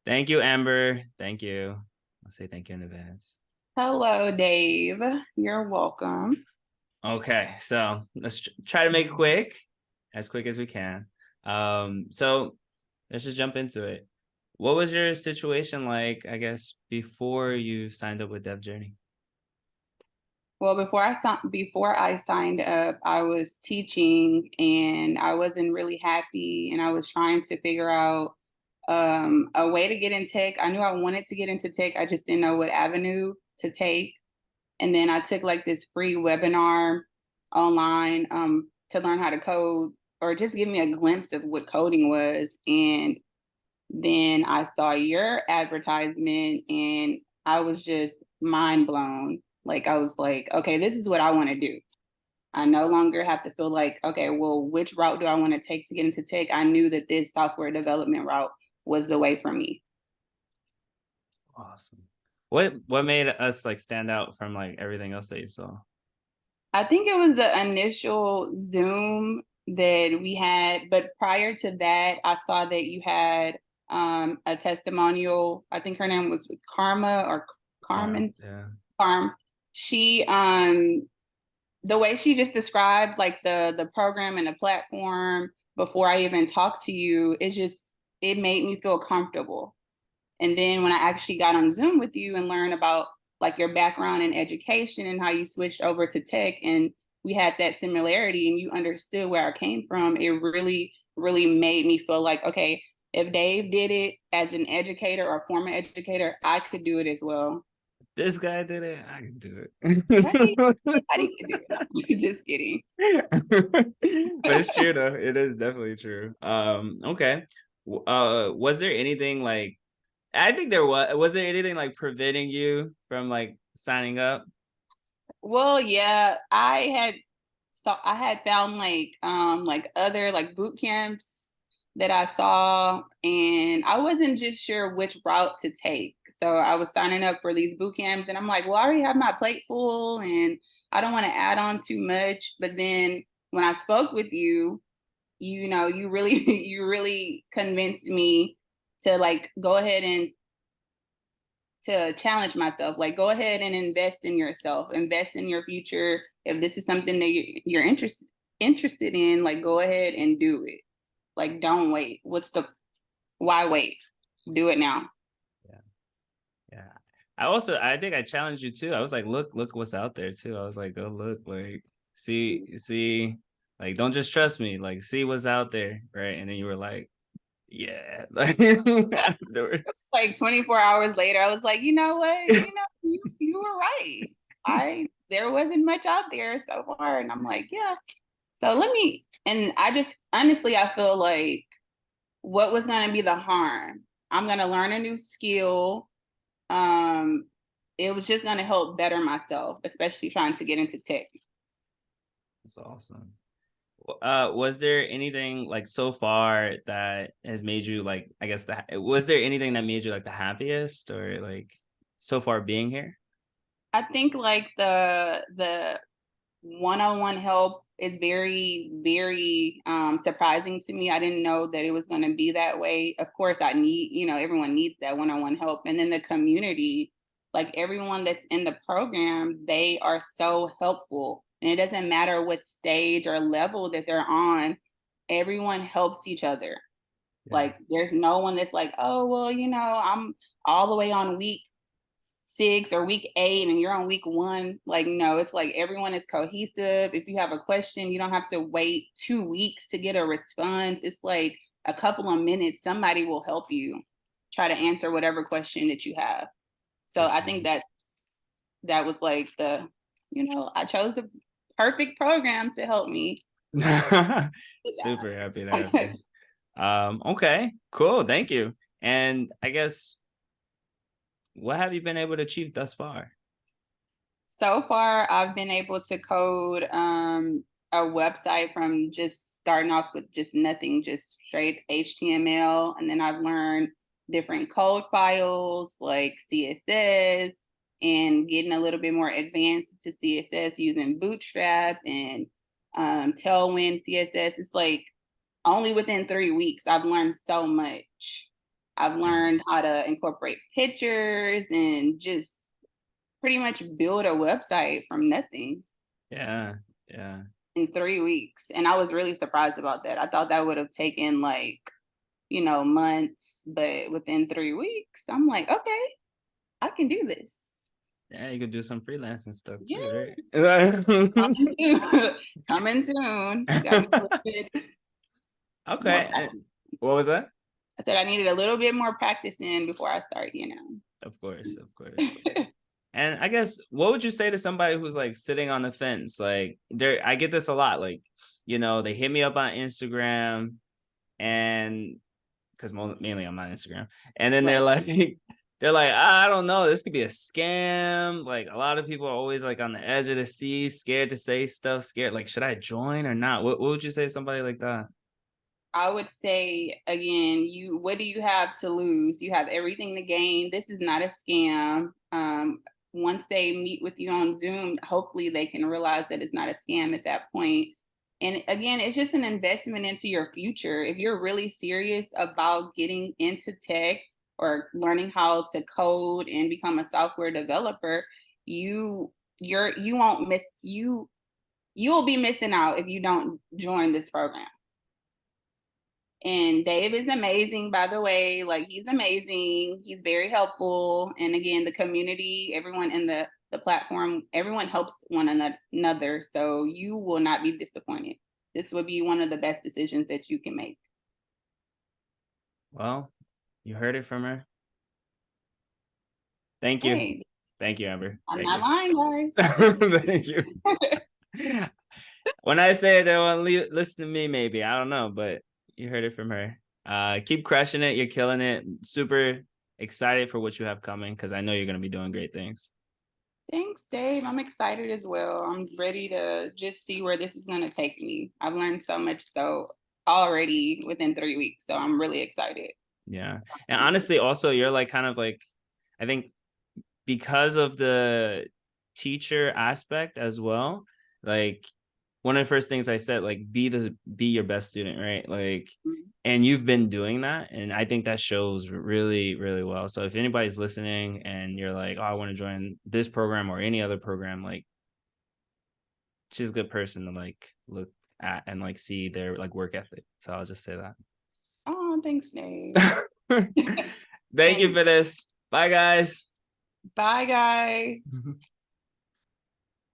Thank you, Amber. Thank you. I'll say thank you in advance. Hello, Dave. You're welcome. Okay, so let's try to make it quick, as quick as we can. So let's just jump into it. What was your situation like, I guess, before you signed up with Dev Journey? Well, before I signed up, I was teaching and I wasn't really happy, and I was trying to figure out a way to get in tech. I knew I wanted to get into tech. I just didn't know what avenue to take. And then I took like this free webinar online to learn how to code, or just give me a glimpse of what coding was. And then I saw your advertisement and I was just mind blown. Like, I was like, okay, this is what I want to do. I no longer have to feel like, okay, well, which route do I want to take to get into tech? I knew that this software development route was the way for me. Awesome. What made us like stand out from like everything else that you saw? I think it was the initial Zoom that we had, but prior to that, I saw that you had a testimonial. I think her name was with Karma or Carm, Carmen. yeah. Farm. She the way she just described like the program and the platform before I even talked to you, it made me feel comfortable. And then when I actually got on Zoom with you and learned about like your background in education and how you switched over to tech, and we had that similarity and you understood where I came from, it really, really made me feel like, okay, if Dave did it as an educator or former educator, I could do it as well. This guy did it. I can do Right? it. Anybody can do it. Just kidding. But it's true though. It is definitely true. Okay. Was there anything like I think there was there anything like preventing you from like signing up? Well, yeah, I had found like other like boot camps that I saw, and I wasn't just sure which route to take. So I was signing up for these boot camps and I'm like, well, I already have my plate full and I don't want to add on too much. But then when I spoke with you, you really you really convinced me to like go ahead and to challenge myself, like go ahead and invest in yourself, invest in your future. If this is something that you're interested in, like go ahead and do it. Like don't wait. Why wait? Do it now. Yeah. Yeah. I think I challenged you too. I was like, look what's out there too. I was like, go look, like see, like don't just trust me, like see what's out there, right? And then you were like, yeah, like afterwards. Like 24 hours later, I was like, you know what? You were right. I There wasn't much out there so far. And I'm like, yeah. So and I just honestly I feel like what was gonna be the harm? I'm gonna learn a new skill. Um, it was just gonna help better myself, especially trying to get into tech. That's awesome. Was there anything like so far that has made you like, I guess was there anything that made you like the happiest or like so far being here? I think like the one-on-one help is very, very surprising to me. I didn't know that it was going to be that way. Of course, everyone needs that one-on-one help. And then the community, like everyone that's in the program, they are so helpful. And it doesn't matter what stage or level that they're on, everyone helps each other. Yeah. Like there's no one that's like, oh, well, I'm all the way on week 6 or week 8 and you're on week 1. Like, no, it's like everyone is cohesive. If you have a question, you don't have to wait 2 weeks to get a response. It's like a couple of minutes, somebody will help you try to answer whatever question that you have. So For I think sure. that was like I chose the perfect program to help me with Super happy to have that. you. Okay, cool. Thank you. And I guess what have you been able to achieve thus far? So far, I've been able to code a website from just starting off with just nothing, just straight HTML. And then I've learned different code files like CSS and getting a little bit more advanced to CSS using Bootstrap and Tailwind CSS. It's like only within 3 weeks, I've learned so much. I've learned how to incorporate pictures and just pretty much build a website from nothing Yeah. Yeah. in 3 weeks. And I was really surprised about that. I thought that would have taken like, months, but within 3 weeks, I'm like, okay, I can do this. Yeah, you could do some freelancing stuff too, Yes. right? Coming soon. Coming soon. Gotta get a little bit more Okay. practice. What was that? I said I needed a little bit more practice in before I start, Of course, of course. And I guess what would you say to somebody who's like sitting on the fence? Like I get this a lot. Like, they hit me up on Instagram and because mainly I'm on Instagram. And then they're Right. like, I don't know, this could be a scam. Like a lot of people are always like on the edge of the seat, scared to say stuff, scared. Like, should I join or not? What would you say to somebody like that? I would say again, what do you have to lose? You have everything to gain. This is not a scam. Once they meet with you on Zoom, hopefully they can realize that it's not a scam at that point. And again, it's just an investment into your future. If you're really serious about getting into tech or learning how to code and become a software developer, you won't miss you'll be missing out if you don't join this program. And Dave is amazing, by the way. Like, he's amazing. He's very helpful. And again, the community, everyone in the platform, everyone helps one another. So you will not be disappointed. This would be one of the best decisions that you can make. Well, you heard it from her. Thank you. Hey, Thank you, Amber. I'm Thank not you. lying, guys. Thank you. When I say they won't listen to me, maybe I don't know, but you heard it from her. Keep crushing it. You're killing it. Super excited for what you have coming because I know you're gonna be doing great things. Thanks, Dave. I'm excited as well. I'm ready to just see where this is going to take me. I've learned so much already within 3 weeks. So I'm really excited. Yeah, and honestly, also you're like kind of like, I think because of the teacher aspect as well, like one of the first things I said, like be your best student, right? Like, Mhm. and you've been doing that, and I think that shows really, really well. So if anybody's listening and you're like, oh, I want to join this program or any other program, like she's a good person to like look at and like see their like work ethic. So I'll just say that. Oh, thanks, Dave. Thank you Thanks. for this. Bye, guys. Bye, guys.